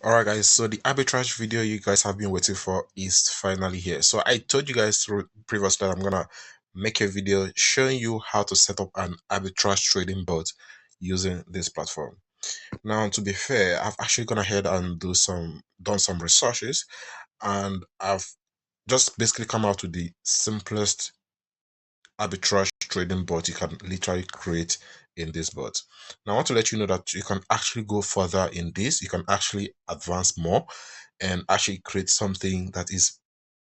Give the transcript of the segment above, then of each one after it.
Alright guys, so the arbitrage video you guys have been waiting for is finally here. So I told you guys previously that I'm gonna make a video showing you how to set up an arbitrage trading bot using this platform. Now to be fair, I've actually gone ahead and done some researches, and I've just basically come out with the simplest arbitrage trading bot you can literally create in this bot. Now I want to let you know that you can actually go further in this. You can actually advance more and actually create something that is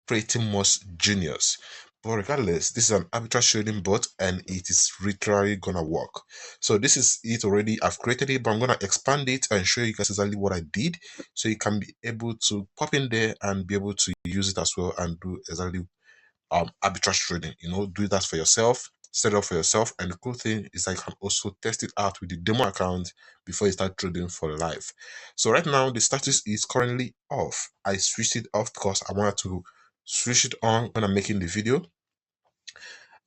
pretty much genius. But regardless, this is an arbitrage trading bot and it is literally gonna work. So this is it already. I've created it, but I'm gonna expand it and show you guys exactly what I did, so you can be able to pop in there and be able to use it as well and do exactly arbitrage trading. Do that for yourself, set it up for yourself. And the cool thing is that you can also test it out with the demo account before you start trading for life. So right now the status is currently off. I switched it off because I wanted to switch it on when I'm making the video,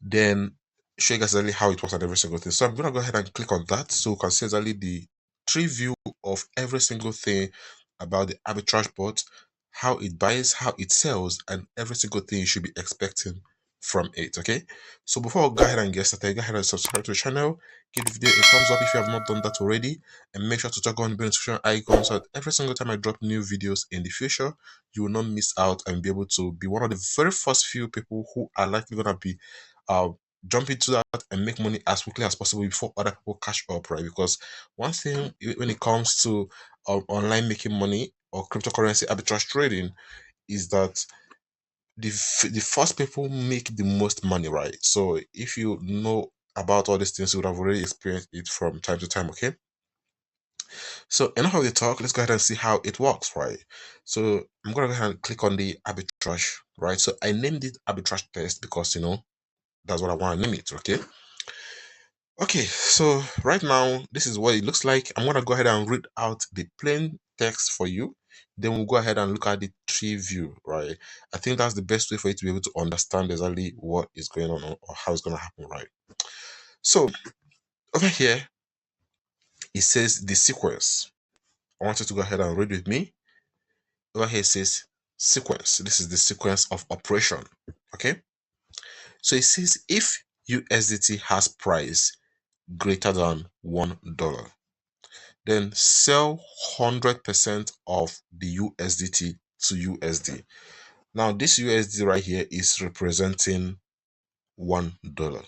then show you guys exactly how it works and every single thing. So I'm gonna go ahead and click on that so you can see exactly the tree view of every single thing about the arbitrage bot, how it buys, how it sells, and every single thing you should be expecting from it. Okay, so before I go ahead and get started, go ahead and subscribe to the channel, give the video a thumbs up if you have not done that already, and make sure to check on the notification icon so that every single time I drop new videos in the future, you will not miss out and be able to be one of the very first few people who are likely gonna be uh jump into that and make money as quickly as possible before other people catch up, right? Because one thing when it comes to online making money or cryptocurrency arbitrage trading is that the first people make the most money, right? So if you know about all these things, you would have already experienced it from time to time. Okay, so enough of the talk, let's go ahead and see how it works, right? So I'm gonna go ahead and click on the arbitrage, right? So I named it arbitrage test because that's what I want to name it. Okay, so right now this is what it looks like. I'm gonna go ahead and read out the plain text for you, then we'll go ahead and look at the tree view, right? I think that's the best way for you to be able to understand exactly what is going on or how it's gonna happen, right? So over here it says the sequence. I want you to go ahead and read with me. Over here it says sequence. This is the sequence of operation. Okay, so it says if USDT has price greater than $1, then sell 100% of the USDT to USD. Now this USD right here is representing $1,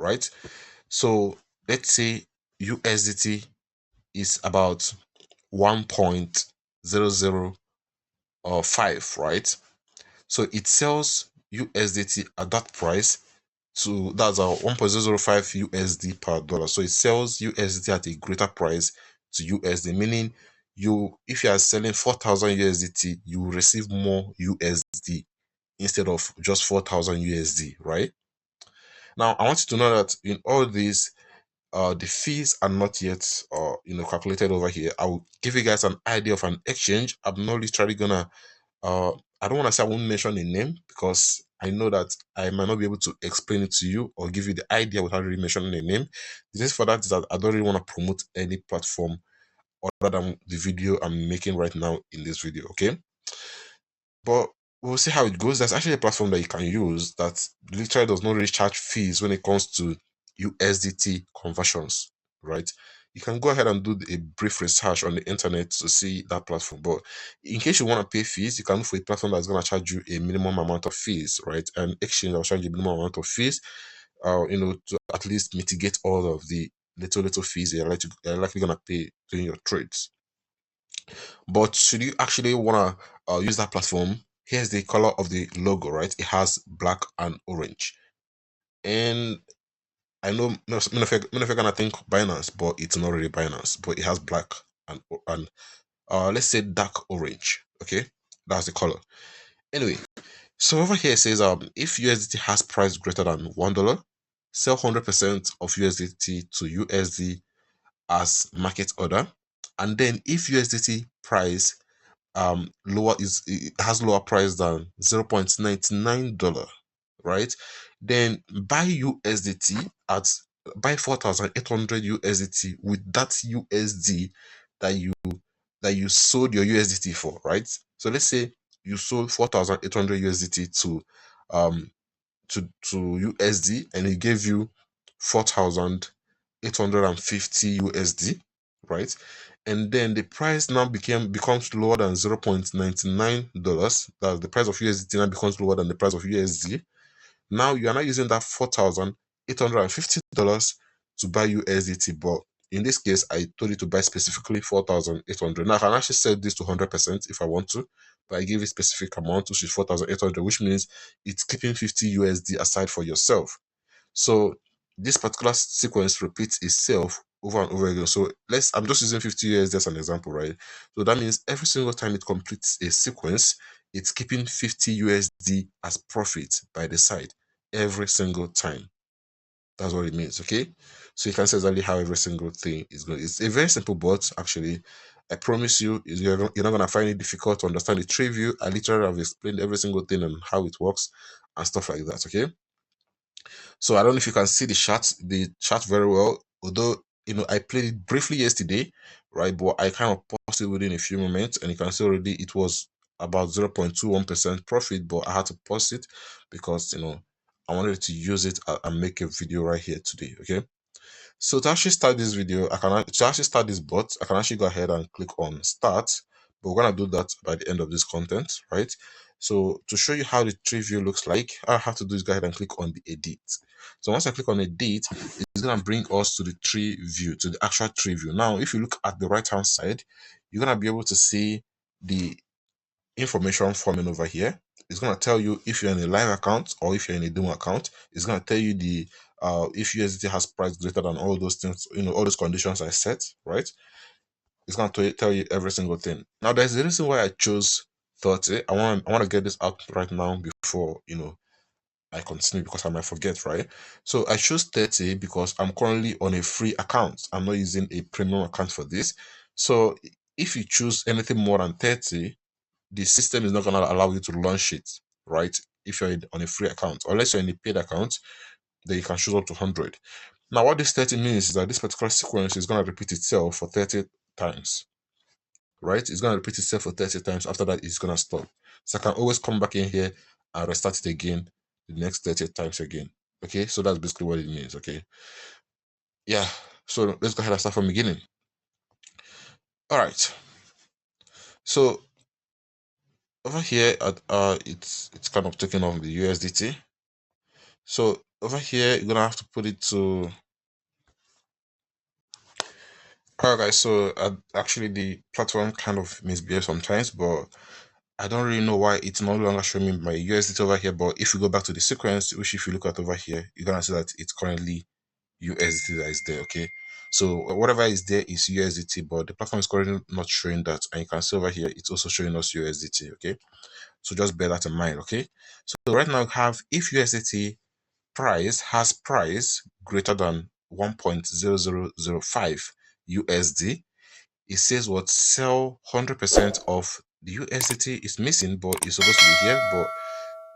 right? So let's say USDT is about 1.005, right? So it sells USDT at that price, to that's 1.005 USD per dollar. So it sells USD at a greater price to USD, meaning if you are selling 4,000 USDT, you will receive more USD instead of just 4,000 USD, right? Now I want you to know that in all these, the fees are not yet calculated over here. I will give you guys an idea of an exchange. I'm not literally gonna I don't want to say I won't mention a name because I know that I might not be able to explain it to you or give you the idea without really mentioning a name. The reason for that is that I don't really want to promote any platform other than the video I'm making right now in this video, okay? But we'll see how it goes. There's actually a platform that you can use that literally does not really charge fees when it comes to USDT conversions, right? You can go ahead and do a brief research on the internet to see that platform. But in case you want to pay fees, you can look for a platform that's going to charge you a minimum amount of fees, right? And exchange will charge you a minimum amount of fees, to at least mitigate all of the little fees you're likely going to pay during your trades. But should you actually want to use that platform, here's the color of the logo, right? It has black and orange. And I know many of you are gonna think Binance, but it's not really Binance, but it has black and let's say dark orange. Okay, that's the color. Anyway, so over here it says if USDT has price greater than $1, sell 100% of USDT to USD as market order, and then if USDT price lower is it has lower price than $0.99, right, then buy USDT at buy 4,800 USDT with that USD that you that you sold your USDT for, right? So let's say you sold 4,800 USDT to USD, and it gave you 4,850 USD, right? And then the price now becomes lower than $0.99. That the price of USDT now becomes lower than the price of USD. Now you are not using that $4,850 to buy USDT, but in this case, I told you to buy specifically 4,800. Now I can actually set this to 100% if I want to, but I give a specific amount, which is 4,800, which means it's keeping 50 USD aside for yourself. So this particular sequence repeats itself over and over again. So I'm just using 50 USD as an example, right? So that means every single time it completes a sequence, it's keeping 50 USD as profit by the side every single time. That's what it means, okay? So you can see exactly how every single thing is going. It's a very simple bot, actually. I promise you, you're not going to find it difficult to understand the trade view. I literally have explained every single thing and how it works and stuff like that, okay? So I don't know if you can see the chart very well, although I played it briefly yesterday, right? But I kind of paused it within a few moments, and you can see already it was about 0.21% profit, but I had to pause it because I wanted to use it and make a video right here today. Okay. So to actually start this video, to actually start this bot, I can actually go ahead and click on start, but we're gonna do that by the end of this content, right? So to show you how the tree view looks like, all I have to do is go ahead and click on the edit. So once I click on edit, it's gonna bring us to the tree view, to the actual tree view. Now, if you look at the right hand side, you're gonna be able to see the information forming over here. It's going to tell you if you're in a live account or if you're in a demo account. It's going to tell you the if USDT has price greater than all those things, all those conditions I set, right? It's going to tell you every single thing. Now there's a reason why I chose 30. I want to get this out right now before I continue, because I might forget, right? So I chose 30 because I'm currently on a free account. I'm not using a premium account for this. So if you choose anything more than 30, the system is not going to allow you to launch it, right? If you're on a free account, unless you're in a paid account, then you can choose up to 100. Now, what this 30 means is that this particular sequence is going to repeat itself for 30 times, right? It's going to repeat itself for 30 times. After that, it's going to stop. So I can always come back in here and restart it again the next 30 times again. Okay, so that's basically what it means. Okay, yeah. So let's go ahead and start from the beginning. All right. So over here at it's kind of taking off the USDT. So over here, you're gonna have to put it to. Alright, guys. So actually, the platform kind of misbehaves sometimes, but I don't really know why it's no longer showing me my USDT over here. But if you go back to the sequence, which if you look at over here, you're gonna see that it's currently USDT that is there. Okay. So whatever is there is USDT, but the platform is currently not showing that, and you can see over here it's also showing us USDT. Okay. So just bear that in mind. Okay. So right now we have if USDT price has price greater than 1.0005 USD, it says what sell 100% of the USDT is missing, but it's supposed to be here, but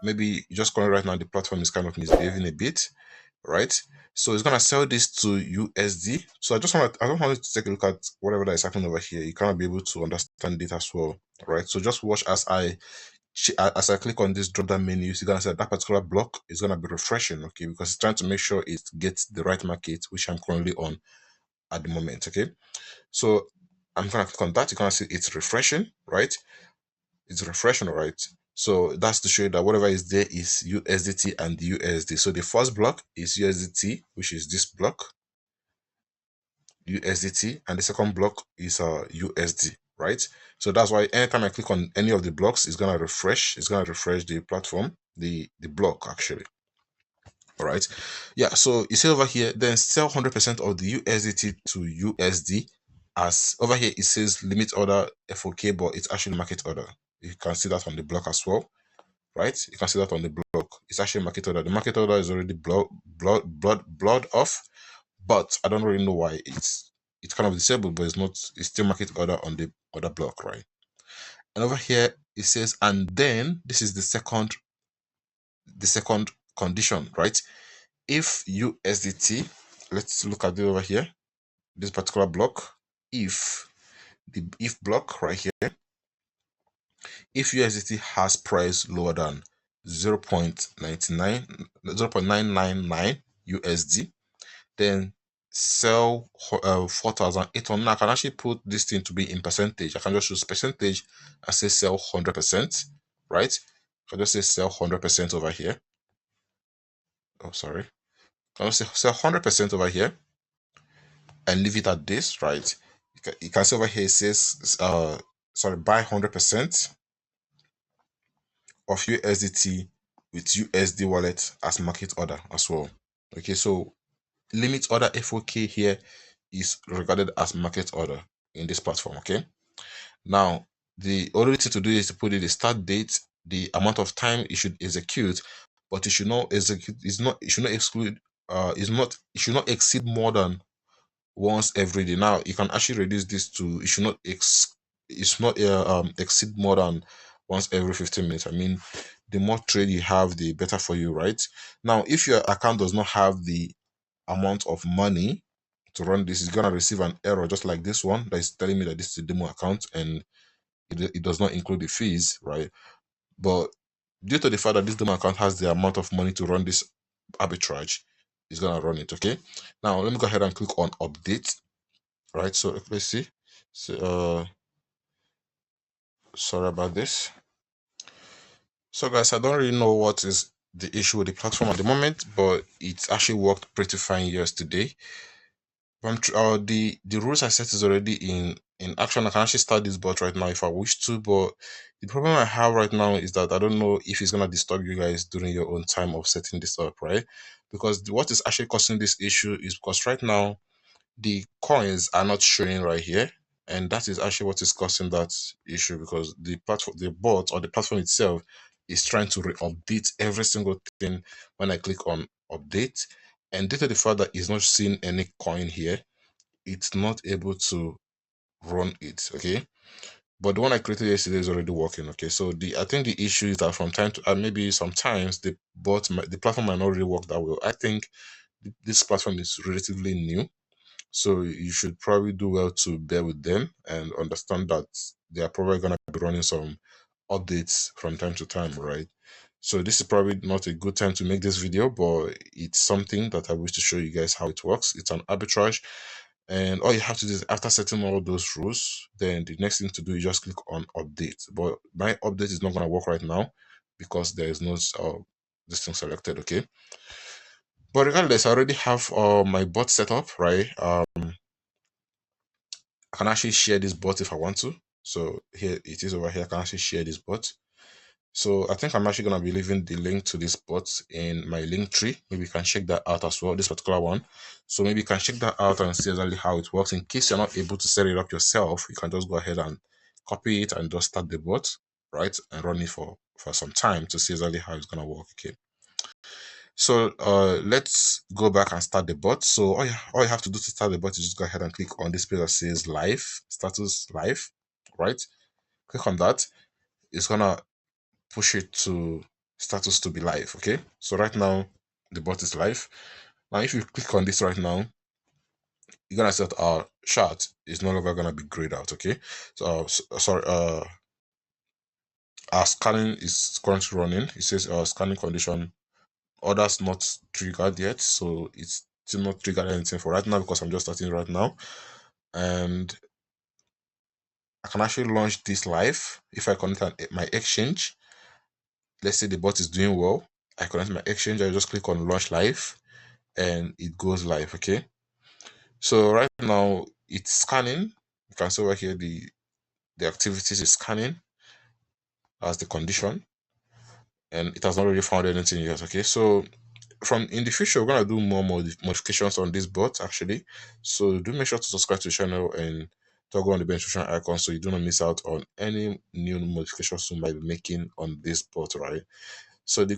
maybe just currently right now the platform is kind of misbehaving a bit, right? So it's gonna sell this to USD. So I just want to take a look at whatever that is happening over here. You cannot be able to understand it as well, right? So just watch as I click on this drop down menu. You're gonna see that particular block is gonna be refreshing, okay, because it's trying to make sure it gets the right market, which I'm currently on at the moment. Okay, so I'm gonna click on that. You're gonna see it's refreshing, right? It's refreshing, right? So that's to show you that whatever is there is USDT and USD. So the first block is USDT, which is this block, USDT, and the second block is USD, right? So that's why anytime I click on any of the blocks, it's gonna refresh. It's gonna refresh the platform, the block actually. All right, yeah. So you see over here, then sell 100% of the USDT to USD. As over here it says limit order FOK, but it's actually market order. You can see that on the block as well, right? You can see that on the block. It's actually market order. The market order is already blood off, but I don't really know why it's kind of disabled, but it's not. It's still market order on the other block, right? And over here it says, and then this is the second condition, right? If USDT, let's look at it over here, this particular block, if the if block right here. If USDT has price lower than 0.999 USD, then sell 4,800. I can actually put this thing to be in percentage. I can just use percentage and say sell 100%, right? I can just say sell 100% over here. Oh, sorry. I can just say sell 100% over here and leave it at this, right? You can see over here it says, sorry, buy 100% of USDT with USD wallet as market order as well. Okay, so limit order FOK here is regarded as market order in this platform. Okay, now the only thing to do is to put in the start date, the amount of time it should execute, but it should not execute, it should not exclude, it should not exceed more than once every day. Now you can actually reduce this to it should not exceed more than once every 15 minutes. I mean, the more trade you have, the better for you, right? Now if your account does not have the amount of money to run this, is gonna receive an error just like this one that is telling me that this is a demo account and it does not include the fees, right? But due to the fact that this demo account has the amount of money to run this arbitrage, it's gonna run it. Okay, now let me go ahead and click on update. Right, so let's see. So sorry about this. So guys, I don't really know what is the issue with the platform at the moment, but it's actually worked pretty fine yesterday. The rules I set is already in action. I can actually start this bot right now if I wish to, but the problem I have right now is that I don't know if it's gonna disturb you guys during your own time of setting this up, right? Because what is actually causing this issue is because right now the coins are not showing right here, and that is actually what is causing that issue, because the platform, the bot or the platform itself is trying to update every single thing when I click on update, and due to the fact that it's not seeing any coin here, it's not able to run it. Okay, but the one I created yesterday is already working. Okay, so I think the issue is that from time to maybe sometimes the the platform might not really work that well. I think this platform is relatively new, so you should probably do well to bear with them and understand that they are probably going to be running some updates from time to time, right? So this is probably not a good time to make this video, but it's something that I wish to show you guys how it works. It's an arbitrage, and all you have to do is, after setting all those rules, then the next thing to do is just click on update. But my update is not going to work right now because there is no this thing selected. Okay, but regardless, I already have my bot set up, right? I can actually share this bot if I want to. So here it is over here. I can actually share this bot. So I think I'm actually going to be leaving the link to this bot in my link tree. Maybe you can check that out as well, this particular one. So maybe you can check that out and see exactly how it works. In case you're not able to set it up yourself, you can just go ahead and copy it and just start the bot, right? And run it for some time to see exactly how it's going to work. Okay. So let's go back and start the bot. So all you have to do to start the bot is just go ahead and click on this place that says live, status live, right? Click on that. It's gonna push it to status to be live. Okay, so right now the bot is live. Now if you click on this right now, you're gonna see that our chart is no longer gonna be grayed out. Okay, so sorry, our scanning is currently running. It says scanning condition orders not triggered yet, so it's still not triggered anything for right now because I'm just starting right now. And I can actually launch this live if I connect my exchange. Let's say the bot is doing well, I connect my exchange, I just click on launch live and it goes live. Okay, so right now it's scanning. You can see over here the activities is scanning as the condition, and it has not really found anything yet. Okay, so from in the future we're gonna do more modifications on this bot actually, so do make sure to subscribe to the channel and toggle on the bell notification icon so you do not miss out on any new modifications we might be making on this bot, right? So the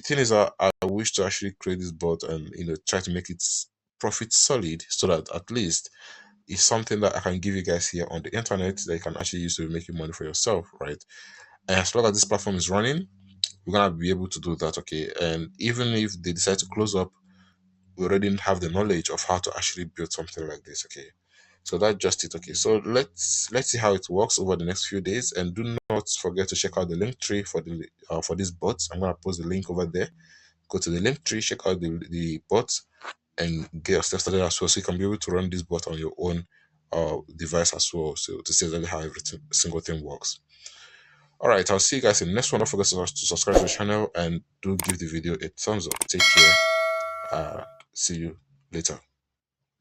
thing is, I wish to actually create this bot and try to make it profit solid, so that at least it's something that I can give you guys here on the internet that you can actually use to make money for yourself, right? And as long as this platform is running, we're gonna be able to do that. Okay, and even if they decide to close up, we already have the knowledge of how to actually build something like this. Okay, So that's just it. Okay, so let's see how it works over the next few days, and do not forget to check out the link tree for the for this bot. I'm gonna post the link over there. Go to the link tree, check out the bot, and get yourself started as well, so you can be able to run this bot on your own device as well, so to see exactly how every single thing works. All right, I'll see you guys in the next one. Don't forget to subscribe to the channel, and do give the video a thumbs up. Take care. See you later.